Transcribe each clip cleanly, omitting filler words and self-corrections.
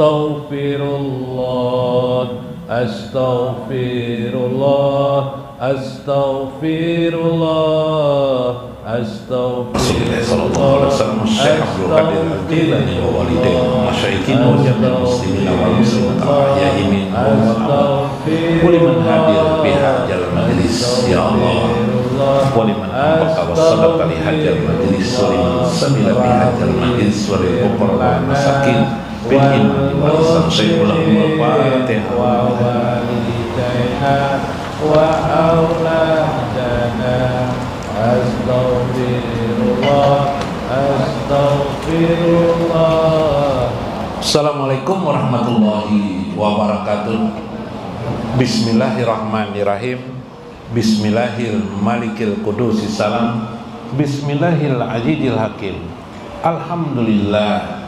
Astaghfirullah, astaghfirullah, astaghfirullah, Rasulullah sallallahu alaihi wasallam Syekh Abdul Qadir Al-Jilani wa walidayhi wa masyayikhin wa jami'il muslimina wal muslimat al-ahya'i minhum wal amwat wa liman hadir bi hadzal majlis ya Allah wa liman anfaqa wa sadaqa li hadzal majlis wa liman samila bi hadzal majlis wa lil fuqara wal masakin bil iman wal islam sayyidul fatihah wa walidayha wa auladana. Astaghfirullah, astaghfirullah. Assalamualaikum warahmatullahi wabarakatuh. Bismillahirrahmanirrahim. Bismillahil malikil qudusis salam. Bismillahil azizil hakim. Alhamdulillah.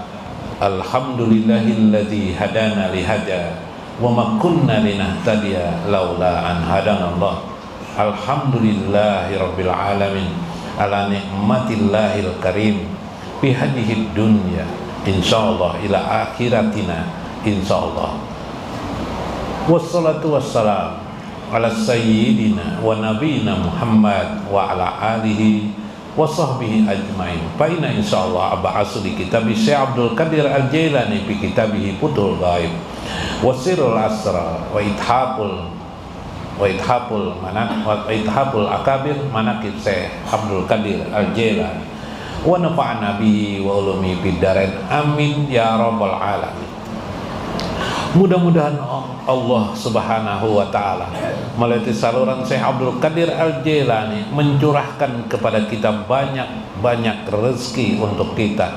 Alhamdulillahilladzi hadana lihada wa ma kunna linahtadiya laula an hadanallah. Alhamdulillahi rabbil alamin ala nikmatillahil karim bi hadhihi dunya insyaallah ila akhiratina insyaallah. Wassalatu wassalam ala sayyidina wa nabiyina Muhammad wa ala alihi wa sahbihi ajmain. Fa inna insyaallah ab'asu di kitab Syekh Abdul Qadir Al-Jilani fi kitabih Futhul Ghaib wa Sirrul Asrar wa Ithaful akabir manaqib Syekh Abdul Qadir Al-Jilani wa nafa'ana bihi wa ulumi biddarain amin ya rabbal alamin. Mudah-mudahan Allah Subhanahu wa taala melalui saluran Syekh Abdul Qadir Al-Jilani mencurahkan kepada kita banyak rezeki untuk kita,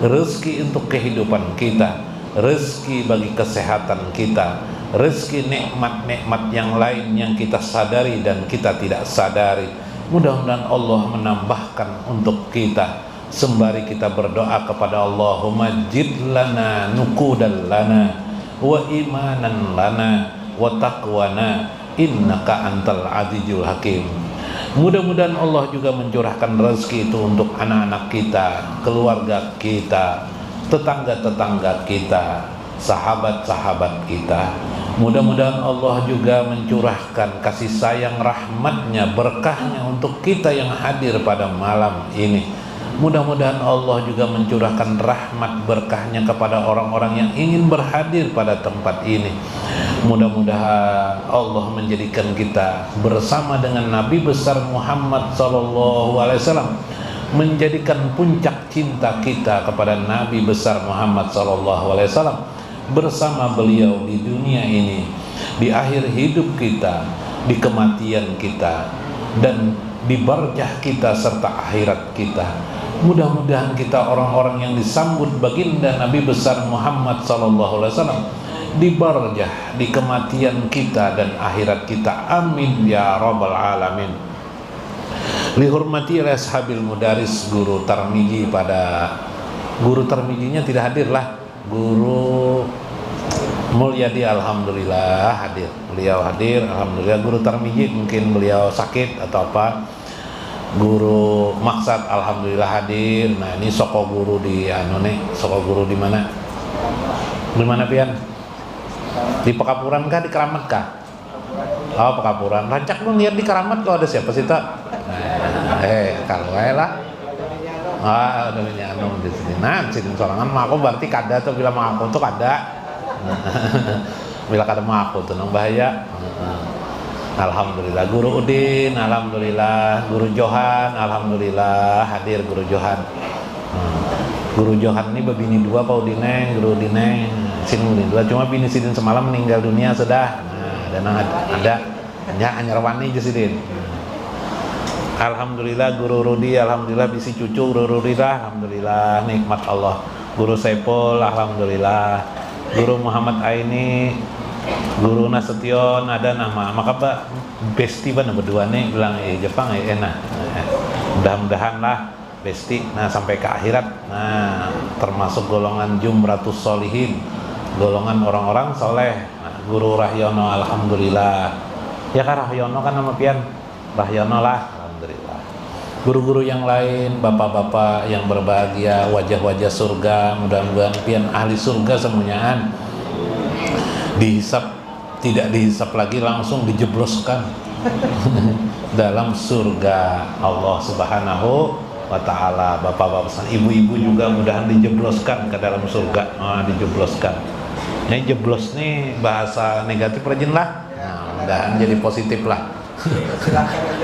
rezeki untuk kehidupan kita, rezeki bagi kesehatan kita, rezeki nikmat-nikmat yang lain yang kita sadari dan kita tidak sadari. Mudah-mudahan Allah menambahkan untuk kita sembari kita berdoa kepada Allahumma jidlana nukudan lana wa imanan lana wa taqwana innaka antal azizul hakim. Mudah-mudahan Allah juga mencurahkan rezeki itu untuk anak-anak kita, keluarga kita, tetangga-tetangga kita, sahabat-sahabat kita. Mudah-mudahan Allah juga mencurahkan kasih sayang, rahmatnya, berkahnya untuk kita yang hadir pada malam ini. Mudah-mudahan Allah juga mencurahkan rahmat berkahnya kepada orang-orang yang ingin berhadir pada tempat ini. Mudah-mudahan Allah menjadikan kita bersama dengan Nabi besar Muhammad SAW, menjadikan puncak cinta kita kepada Nabi besar Muhammad SAW bersama beliau di dunia ini, di akhir hidup kita, di kematian kita, dan di barzah kita serta akhirat kita. Mudah-mudahan kita orang-orang yang disambut baginda Nabi besar Muhammad SAW di barzah, di kematian kita dan akhirat kita. Amin ya rabbal alamin. Lihurmati ashabil mudaris guru Tarmiji pada guru Tarmijinya tidak hadirlah. Guru Mulyadi alhamdulillah hadir. Beliau hadir alhamdulillah. Guru Tarmiji mungkin beliau sakit atau apa. Guru Maksad alhamdulillah hadir. Nah, ini soko guru di soko guru di mana? Di mana pian? Di Pekapuran kah, di Keramat kah? Oh, Pekapuran. Rancak lu lihat di Keramat tuh ada siapa sih, Tak? Nah, kalau lah. Ah, ada Anum di sini. Nah, sini sorangan mah aku berarti kada tuh bila mah aku tuh kada. Bila kada mah aku tuh nang bahaya. Alhamdulillah. Guru Udin alhamdulillah, Guru Johan alhamdulillah hadir Guru Johan. Guru Johan ini bebini dua Pak Udineng, Guru Udineng sini Udin dua, cuma bini sidin semalam meninggal dunia sudah. Nah, dan ada hanya rawani aja sidin. Alhamdulillah Guru Rudi alhamdulillah bisi cucu Guru Rudi lah alhamdulillah nikmat Allah. Guru Saipul alhamdulillah. Guru Muhammad Aini, Guru Nasution ada nama. Maka Pak besti ban berdua nih bilang Jepang enak. Mudah-mudahan lah besti. Nah sampai ke akhirat. Nah termasuk golongan Jumratus Solihin, golongan orang-orang soleh. Nah, Guru Rahyono alhamdulillah. Ya kan Rahyono kan nama pian Rahyono lah alhamdulillah. Guru-guru yang lain, bapak-bapak yang berbahagia, wajah-wajah surga, mudah-mudahan pian ahli surga semuanyaan. Dihisap, tidak dihisap lagi, langsung dijebloskan dalam surga Allah Subhanahu wa ta'ala. Bapak-bapak, ibu-ibu juga mudahan dijebloskan ke dalam surga. Dijebloskan. Ini jeblos nih bahasa negatif rajin lah. Mudahan jadi positif lah.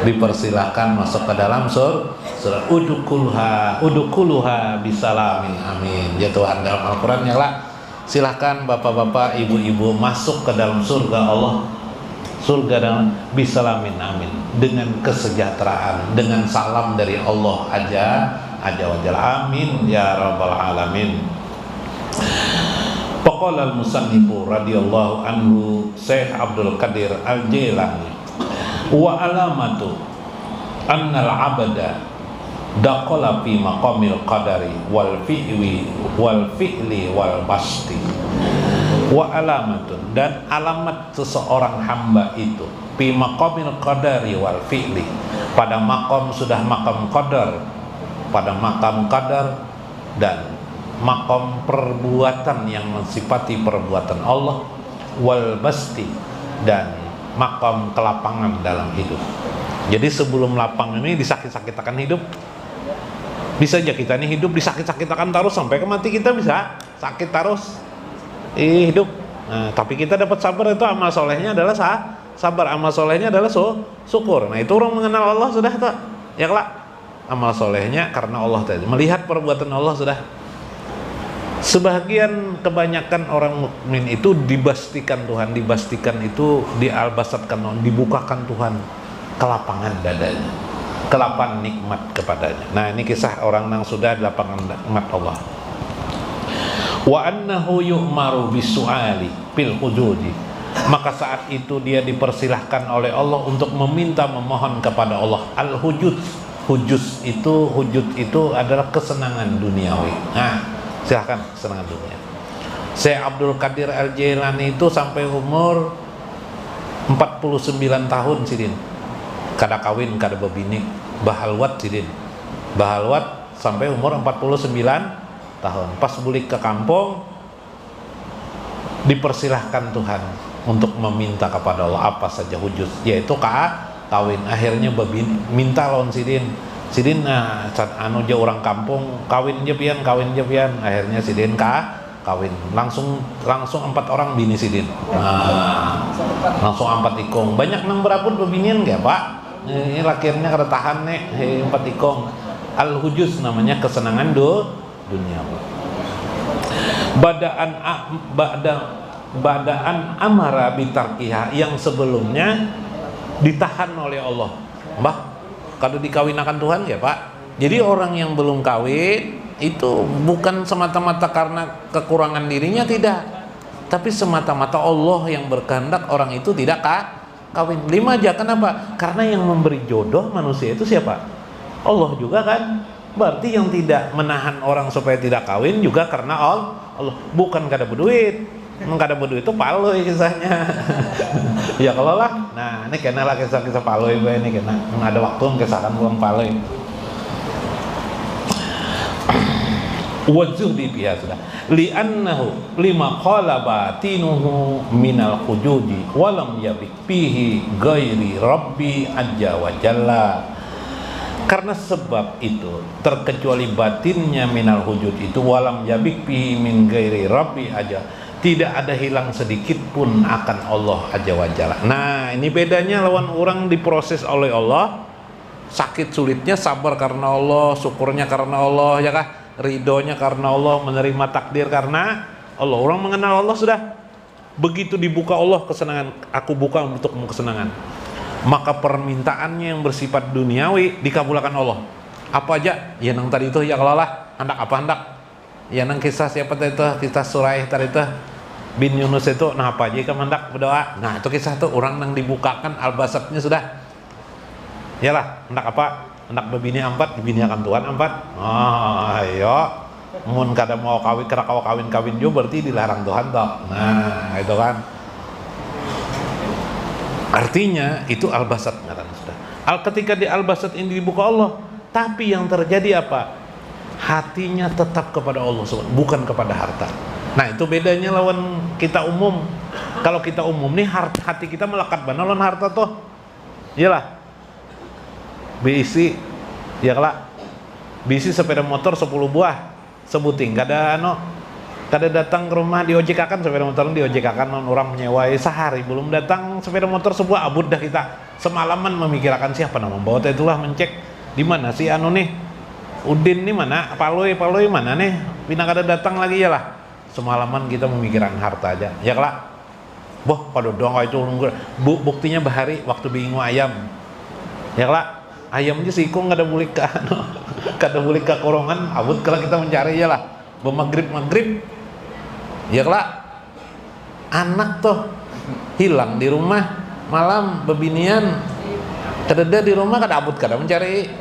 Dipersilahkan masuk ke dalam surga. Udukuluha bisalamin, amin. Ya Tuhan, dalam Al-Quran ya lah. Silahkan bapak-bapak, ibu-ibu masuk ke dalam surga Allah. Surga dalam bisalamin, amin. Dengan kesejahteraan, dengan salam dari Allah aja wajal, amin ya rabbal alamin. Faqala al-musannifu radhiyallahu anhu Syekh Abdul Qadir Al-Jailani, wa alamatu annal abada daqala fi maqamil qadari wal fi'li wal basti. Wa alamatun, dan alamat seseorang hamba itu fi maqamil qadari wal fi'li, pada maqam sudah maqam qadar, pada maqam qadar dan maqam perbuatan yang mensifati perbuatan Allah, wal basti, dan maqam kelapangan dalam hidup. Jadi sebelum lapang ini disakit-sakitakan hidup. Bisa aja kita ini hidup disakit-sakitakan terus sampai ke mati, kita bisa sakit terus hidup. Nah, tapi kita dapat sabar, itu amal solehnya adalah sabar, amal solehnya adalah syukur. Nah, itu orang mengenal Allah sudah tak? Ya kelak amal solehnya karena Allah tadi, melihat perbuatan Allah sudah. Sebagian kebanyakan orang mukmin itu dibastikan Tuhan, dibastikan itu dialbasatkan, dibukakan Tuhan kelapangan dadanya, kelapan nikmat kepadanya. Nah, ini kisah orang yang sudah di lapangan nikmat Allah. Wa annahu yu'maru bisu'ali fil hujudi, maka saat itu dia dipersilahkan oleh Allah untuk meminta, memohon kepada Allah. Al-hujud, hujud itu adalah kesenangan duniawi. Nah, silahkan kesenangan dunia. Syekh Abdul Qadir Al-Jailani itu sampai umur 49 tahun sidin, kada kawin, kada bebini, bahalwat sidin, bahalwat sampai umur 49 tahun. Pas balik ke kampung dipersilahkan Tuhan untuk meminta kepada Allah apa saja hujud, yaitu kawin. Akhirnya bebini minta lawan sidin, anu je orang kampung kawin je pian. Akhirnya sidin kawin langsung 4 orang bini sidin. Langsung 4 ikong. Banyak nang berapun bebinian enggak, Pak? Ini lakirnya kada tahan nih 4 ikong. Al-hujuz namanya, kesenangan dunia. Badaan amara bitarkiha, yang sebelumnya ditahan oleh Allah. Mbah, kalau dikawinakan Tuhan ya Pak. Jadi orang yang belum kawin itu bukan semata-mata karena kekurangan dirinya, tidak, tapi semata-mata Allah yang berkehendak orang itu tidak kawin. 5 aja, kenapa? Karena yang memberi jodoh manusia itu siapa? Allah juga kan. Berarti yang tidak menahan orang supaya tidak kawin juga karena Allah, bukan kada berduit. Kada berduit itu paloi kisahnya. Ya kalau lah. Nah, ini kena lah kisah-kisah paloi ini kena. Ada waktu kisahkan uang paloi. Wazuhdi biha sudah. Li'annahu lima qala batinuhu minal khujudi walam yabik fihi ghairi rabbi ajja wa jalla. Karena sebab itu, terkecuali batinnya minal hujud itu, walam yabik fihi min ghairi rabbi aja, tidak ada hilang sedikit pun akan Allah aja wa jalla. Nah, ini bedanya lawan orang diproses oleh Allah, sakit sulitnya sabar karena Allah, syukurnya karena Allah, ya kah? Ridhonya karena Allah, menerima takdir karena Allah. Orang mengenal Allah sudah. Begitu dibuka Allah kesenangan, aku buka untukmu kesenangan, maka permintaannya yang bersifat duniawi dikabulkan Allah. Apa aja? Ya nang tadi itu ya kalalah, hendak apa hendak. Ya nang kisah siapa tadi itu, kisah Suraih tadi itu bin Yunus itu, nah apa aja kamu hendak berdoa. Nah, itu kisah tuh orang nang dibukakan albasatnya sudah. Yalah, hendak apa? Hendak bebini 4, dibiniakan Tuhan 4. Ayo. Mun kada mau kawin, kada kawin juga berarti dilarang Tuhan toh. Nah, itu kan. Artinya itu albasat ngaran sudah. Ketika di albasat ini dibuka Allah, Tapi yang terjadi apa? Hatinya tetap kepada Allah SWT, bukan kepada harta. Nah itu bedanya lawan kita umum. Kalau kita umum nih hati kita melekat benar lawan harta tuh. Iyalah. Bisi, ya kelak. Bisi sepeda motor 10 buah. Sebuting kada datang ke rumah di ojek akan sepeda motor di ojek akan orang menyewai sehari belum datang sepeda motor sebuah abud dah kita. Semalaman memikirkan siapa nama membawa, itulah mencek di mana si nih Udin nih mana, Paloi mana nih, pindah kada datang lagi ya lah. Semalaman kita memikirkan harta aja, ya kelak. Boh, pada dong itu buktinya bahari waktu bingung ayam, ya kelak. Ayam aja sikung kada boleh ke kada boleh ke korongan, abut kalau kita mencari ya lah. Maghrib, ya kelak. Anak tuh hilang di rumah malam bebinian, kada di rumah kada abut kada mencari.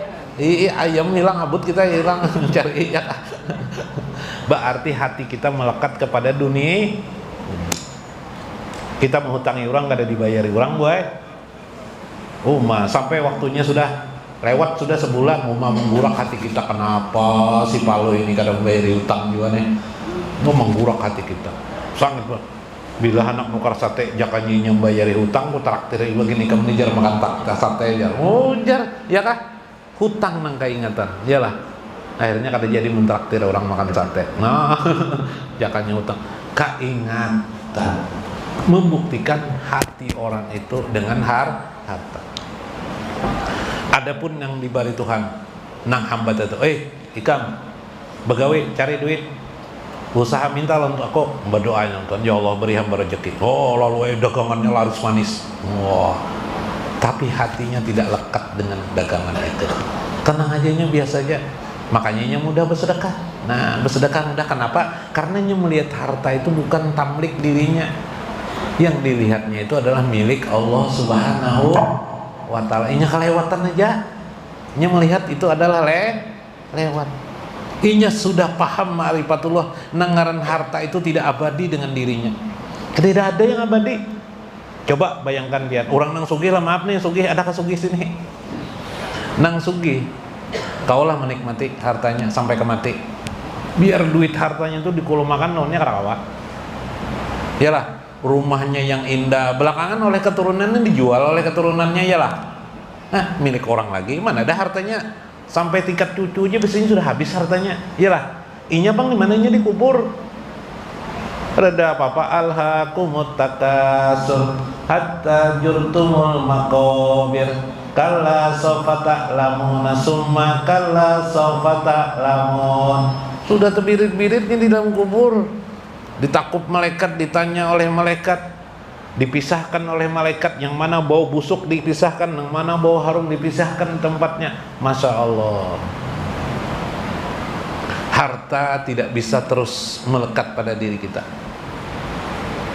Ayam hilang, abut kita hilang mencari ya. Berarti hati kita melekat kepada dunia. Kita menghutangi orang kada dibayari orang boy. Sampai waktunya sudah lewat, sudah sebulan menggurak hati kita. Kenapa si Palo ini kada membayari hutang juga nih? Menggurak hati kita. Sangat bila anak nukar sate jakannya yang bayari hutang, ku traktir ibu gini kamu nih jar makan sate jar. Jar, ya kah? Hutang nang keingatan, iyalah. Akhirnya kada jadi mentraktir orang makan sate. Nah, jakannya hutang. Keingatan membuktikan hati orang itu dengan harta. Adapun yang dibari Tuhan, nang hamba itu, ikam begawe cari duit, usaha minta untuk aku, berdoa nonton, ya Allah beri hamba rezeki. Lalu dagangannya laris manis. Tapi hatinya tidak lekat dengan dagangan itu. Tenang aja biasa aja. Makanya mudah bersedekah. Nah, bersedekah mudah kenapa? Karena melihat harta itu bukan tamlik dirinya. Yang dilihatnya itu adalah milik Allah Subhanahu wa ta'ala. Inya kelewatan aja. Inya melihat itu adalah lewat. Inya sudah paham ma'rifatullah, nangaran harta itu tidak abadi dengan dirinya. Tidak ada yang abadi. Coba bayangkan dia, orang nang sugih lah, maaf nih sugih, ada ke sugih sini. Nang sugih, kaulah menikmati hartanya sampai ke mati. Biar duit hartanya itu dikulumakan nonnya karawat. Yalah, rumahnya yang indah, belakangan oleh keturunannya dijual oleh keturunannya yalah. Nah, milik orang lagi, mana ada hartanya sampai tingkat cucu aja biasanya sudah habis hartanya. Yalah, inya bang di mananya dikubur. Rada apa-apa alhaqumut takasur hatta jurtumul maqabir kalla sawfa ta'lamuna summa kalla sawfa ta'lamun. Sudah terbirit-biritnya di dalam kubur, ditakup malaikat, ditanya oleh malaikat, dipisahkan oleh malaikat, yang mana bau busuk dipisahkan, yang mana bau harum dipisahkan tempatnya. Masya Allah, harta tidak bisa terus melekat pada diri kita.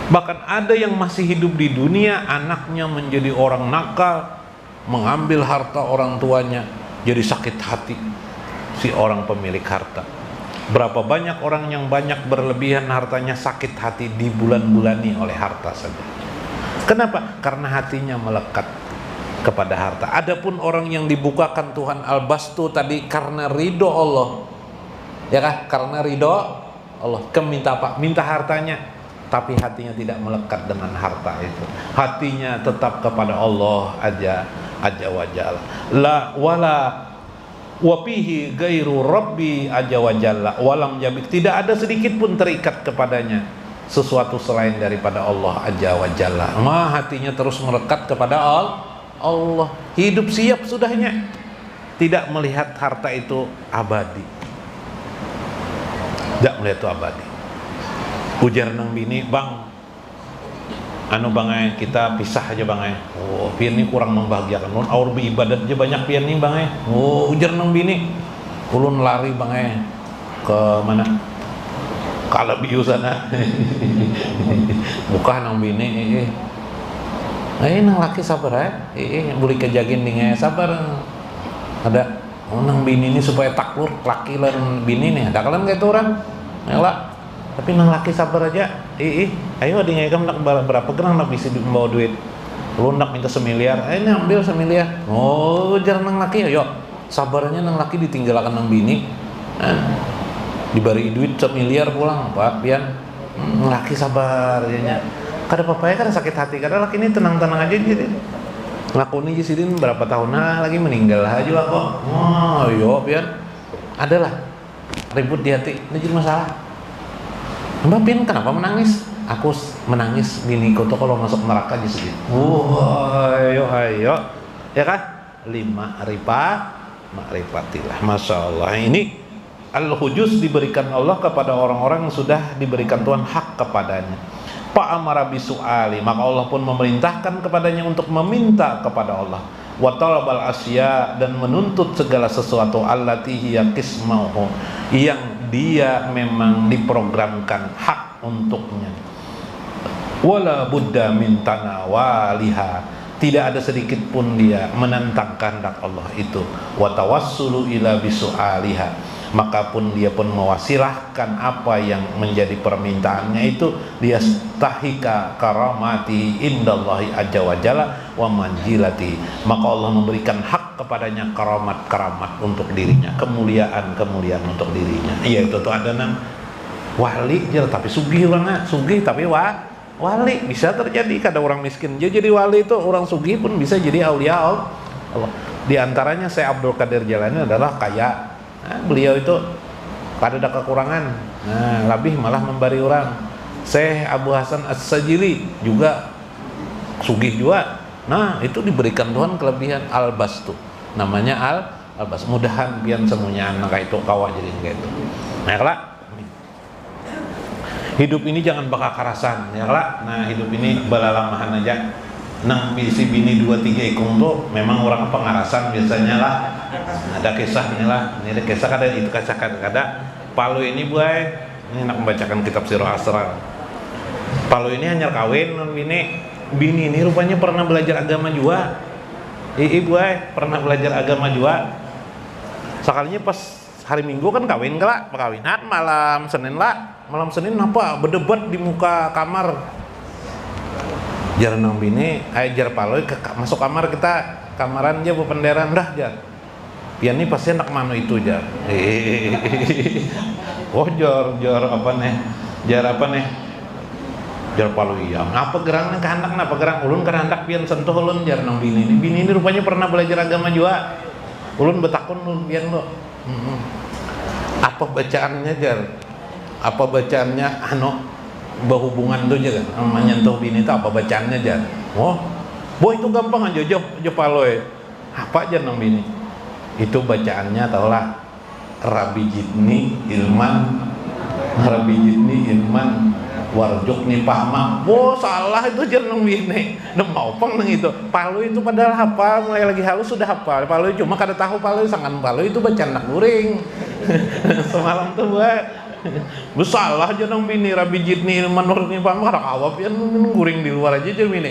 Bahkan ada yang masih hidup di dunia, anaknya menjadi orang nakal, mengambil harta orang tuanya, jadi sakit hati si orang pemilik harta. Berapa banyak orang yang banyak berlebihan hartanya, sakit hati dibulan-bulani oleh harta saja. Kenapa? Karena hatinya melekat kepada harta. Adapun orang yang dibukakan Tuhan al-bastu tadi karena ridho Allah, ya kah? Karena ridho Allah, minta apa? Minta hartanya, tapi hatinya tidak melekat dengan harta itu. Hatinya tetap kepada Allah aja wa jalla. La wala wapihi gairu rabbi aja wa jalla walam jabik. Tidak ada sedikit pun terikat kepadanya sesuatu selain daripada Allah aja wa jalla. Hatinya terus melekat kepada Allah. Hidup siap sudahnya, tidak melihat harta itu abadi. Tidak melihat itu abadi. Ujar nang bini, bang, bang kita pisah aja bang. Pian ini kurang membahagiakan. Nun aur beribadat aja banyak pian nih bang. Ujar nang bini, ulun lari bang ke mana? Ke Alabiu sana. Bukan nang bini. Nang laki sabar boleh kejagin nih sabar. Ada nang bini ini supaya takluk laki lan bini nih. Ada kalian kayak itu orang, ngelak. Tapi nang laki sabar aja. Ayo di ngegam nak berapa gerang nak bisa bawa duit. Lu nak minta 1 miliar, ini ambil 1 miliar. Jangan nang laki, ayo sabarnya nang laki ditinggalkan nang bini, diberi duit 1 miliar pulang Pak pian, laki sabar ya. Kada papaya kada sakit hati, kada laki ini tenang-tenang aja jadi. Ngakuni jisidin berapa tahun lagi meninggal aja lah kok. Oh yo pian, adalah ribut di hati, ini jadi masalah. Mbak pian kenapa menangis? Aku menangis biniku tuh kalau masuk neraka jisidin. Ayo, ya kan? 5 ma'rifatilah. Masya Allah. Ini al-hujuz diberikan Allah kepada orang-orang yang sudah diberikan Tuhan hak kepadanya. Fa'amara bisu'ali, maka Allah pun memerintahkan kepadanya untuk meminta kepada Allah. Wa talabal asya, dan menuntut segala sesuatu allati hiya qismuhu, yang dia memang diprogramkan hak untuknya. Wala budda min tanawaliha, tidak ada sedikit pun dia menentang kehendak Allah itu. Wa tawassulu ila bisu'aliha, maka pun dia pun mewasilahkan apa yang menjadi permintaannya itu, dia tahika karamati indallahi ajza wa jalla wa manjilati, maka Allah memberikan hak kepadanya karamat untuk dirinya, kemuliaan untuk dirinya. Iya itu tuh ada nang wali jer tapi sugih banget, sugih tapi wali bisa terjadi. Kada orang miskin dia jadi wali, itu orang sugih pun bisa jadi aulia Allah. Di antaranya Syekh Abdul Qadir Jailani adalah kaya. Beliau itu pada ada kekurangan, lebih malah memberi orang. Syekh Abu Hasan As-Sajili juga sugih juga. Nah, itu diberikan Tuhan kelebihan al-bastu. Namanya al-bast. Mudahan pian semuanya anak itu kawah jadi kayak itu. Nah, kelak hidup ini jangan bakal karasan, ya kelak. Nah, hidup ini balalamahan aja. Nang bisi bini 2-3 ikung tuh memang orang pengarasan biasanya lah. Ada kisahnya lah. Ini ada kisah kada, itu kisah kada. Palu ini buai, ini nak membacakan kitab Sirah Asrar. Palu ini hanya kawin non bini ini rupanya pernah belajar agama juga. Buai pernah belajar agama juga. Sekalinya pas hari Minggu kan kawin kelak, perkawinan malam Senin lah. Malam Senin apa berdebat di muka kamar. Jar nang bini, jar paloi masuk kamar kita, kamaran aja bu penderan dah jar. Pian ini pasti anak mano itu jar. Oh jar apa nih? Jar paloi ya. Ngapa gerangnya kehendak, ngapa gerang ulun kehendak pian sentuh ulun jar nang bini ini. Bini ini rupanya pernah belajar agama juga. Ulun betakun ulun pian lo. Apa bacaannya jar? Apa bacaannya berhubungan tuh aja kan, menyentuh bini itu apa bacaannya aja. Oh, boy itu gampang aja, jepaloy. Apa aja nang bini? Itu bacaannya tahulah Rabi Jidni Ilman Warjukni Pahma. Oh salah itu aja nang bini. Mau pang nang itu. Palu itu padahal hafal, mulai lagi halus sudah hafal. Palu cuma kada tahu palu sangan palu itu bacaan nak guring. Semalam tuh buat salah aja nang bini Rabi Jidni Ilman Warjukni Pahma, kada kawap ya guring di luar aja bini.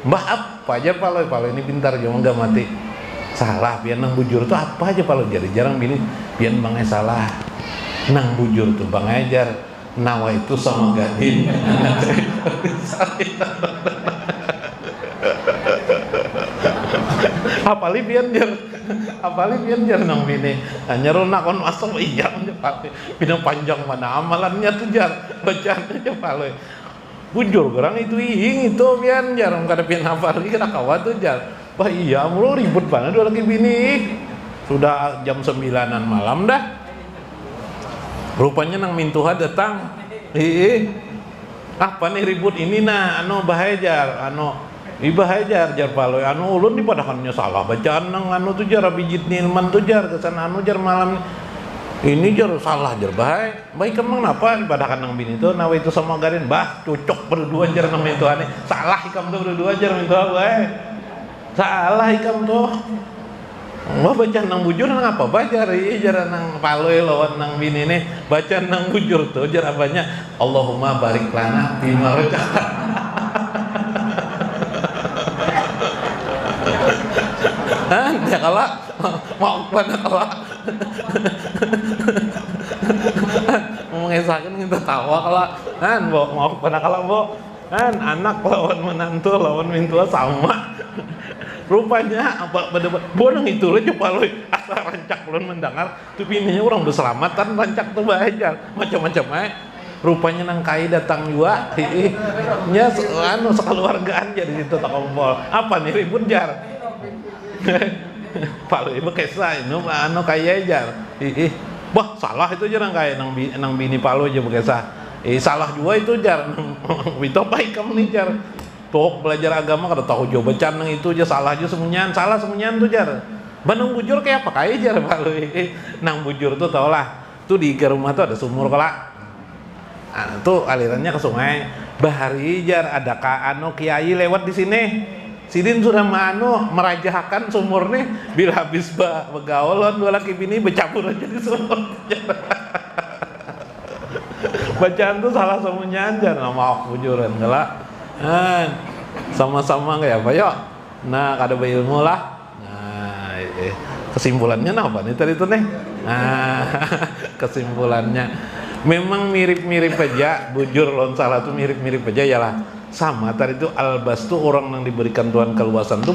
Mbah apa aja palu ini pintar cuma enggak mati. Salah pian nang bujur tuh apa aja palu jadi jarang bini pian bangai salah. Nang bujur tuh bang ajar nawa itu sama gadin. Apalagi pian jar nang bini nyeru nakon masuk iya pina panjang mana amalannya tuh jar bacaannya aja palu bujur orang itu itu pian jar kada pian hafal lagi kada kawat tuh jar. Wah iya mulu ribut banget dua lagi bini. Sudah jam 9-an malam dah. Rupanya nang mintuha datang. Apa nih ribut ini nah bahaya jar bahaya jar paloy ulun dipadakannya salah bacaan nang tuh jar Rabi Jidni Ilman tuh jar kesana jar malam ini jar salah jar bahaya baik emang napa dipadakan nang bini tuh nawa itu sama garin bah cocok berdua jar nang mintuhane salah ikam tuh berdua jar mintuha bae salah ikam tuh. Wah baca nang bujur nang apa baca jar nang paloy lawan nang bini nih baca nang bujur tuh jar apanya Allahumma barik lana bima rojaka. Ya kalau mau pada kalau mengesahkan kita tawa kalau mau pada kalau anak lawan menantu lawan mintua sama. Rupanya apa pada bonang itu aja paloy rancak ulun mendengar tuh bininya orang udah selamatan rancak tuh bahajar macam-macam rupanya nang kai datang juga nya anu sekeluargaan jadi itu tak kompol apa nih ribut jar palu ibu kesah anu kaya jar wah salah itu jar nang kaya nang bini palu aja bekesah salah juga itu jar itu baik kamu nih jar tuh belajar agama kada tahu jauh bacan nang itu aja salah aja semunyian tuh jar Bandung bujur kayak apa kaya jar palu nang bujur tuh tau lah tuh di rumah tuh ada sumur kelak tuh alirannya ke sungai bahari jar ada kiai lewat di sini sidin sudah merajahakan sumur nih bila habis begaulon dua laki bini bercampur aja di sumur bacaan tuh salah semuanya aja nggak mau bujuran galak sama-sama kayak apa yuk nah kada berilmu lah nah kesimpulannya apa nih tadi tuh nih kesimpulannya memang mirip-mirip aja bujur lon salah tuh mirip-mirip aja ya lah sama tadi itu albas tuh orang yang diberikan Tuhan keluasan tuh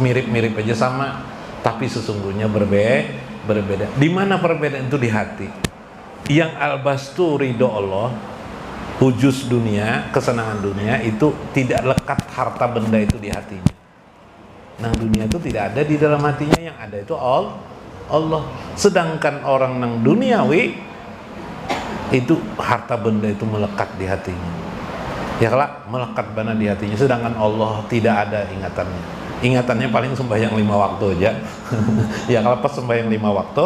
mirip-mirip aja sama tapi sesungguhnya berbeda di mana perbedaan itu di hati yang albas tuh ridho Allah hujus dunia kesenangan dunia itu tidak lekat harta benda itu di hatinya nang dunia itu tidak ada di dalam hatinya yang ada itu Allah sedangkan orang nang duniawi itu harta benda itu melekat di hatinya ya kelak melekat bana di hatinya sedangkan Allah tidak ada ingatannya paling sembahyang 5 waktu aja ya kalau pas sembahyang 5 waktu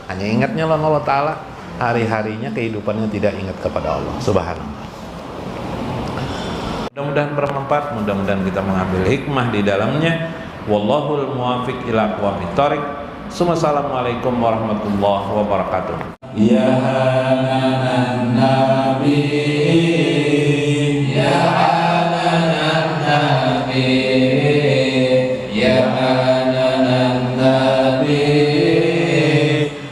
hanya ingatnya Allah Ta'ala hari-harinya kehidupannya tidak ingat kepada Allah subhanallah mudah-mudahan bermanfaat mudah-mudahan kita mengambil hikmah di dalamnya wallahul muwafiq ila aqwamit thoriq. Assalamualaikum warahmatullahi wabarakatuh. Ya hanan nabi ya hanan nabi ya hanan nabi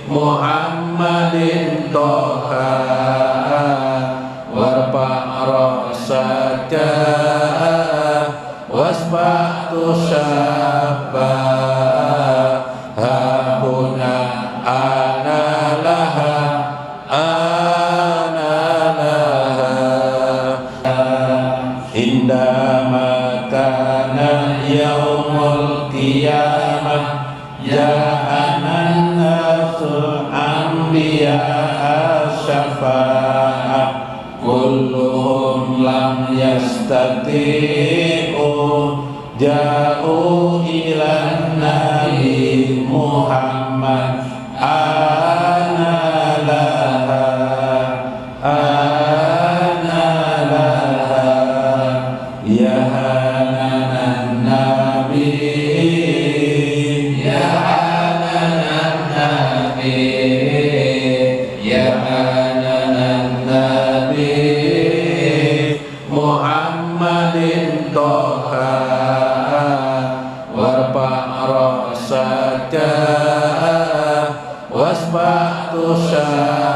Muhammadin toha warfa rasaka wasbatu syabba indama kana yaumul qiyamah ja'anan nasul anbiya syafa'ah kulluhum lam yastati'u ja'u ilan nabi Muhammad ana laha ya hanan nabi ya hanan nabi ya hanan nabi Muhammadin toha warfa rasaka wasbatu syah